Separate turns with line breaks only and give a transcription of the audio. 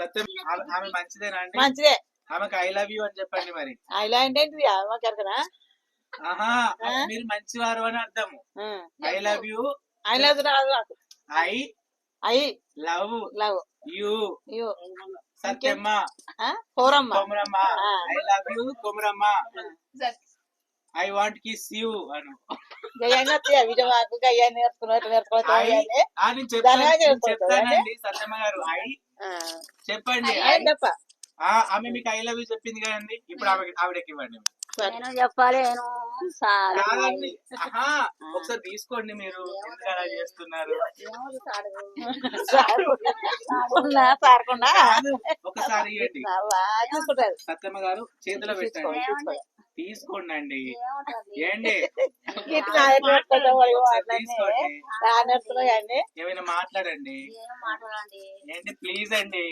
సత్యం ఆమె మంచిదేనా అండి?
మంచిదే.
ఆమెకు ఐ లవ్ యూ అని చెప్పండి మరి.
ఐ లవ్ ఏంటి అమ్మకెరకనా?
ఆహా మీరు మంచివారు అని అర్థము. I love you.
I love రాదు నాకు.
I love
love
you.
You
Satyamma
Koramma
Komaramma. I love you Komaramma. I want kiss you అను. చెప్తానండి సత్యమ్మ గారు. చెప్పండి. ఆమె మీకు ఐ లవ్ యూ చెప్పింది కదండి, ఇప్పుడు ఆవిడకి ఇవ్వండి.
చెప్పాలి
ఒకసారి తీసుకోండి. మీరు ఎందుకు అలా చేస్తున్నారు? ఒకసారి ఇవ్వండి. సత్యమ్మ గారు చేతిలో పెట్టండి, తీసుకోండి అండి. ఏండి ఏమైనా మాట్లాడండి ఏంటి ప్లీజ్ అండి.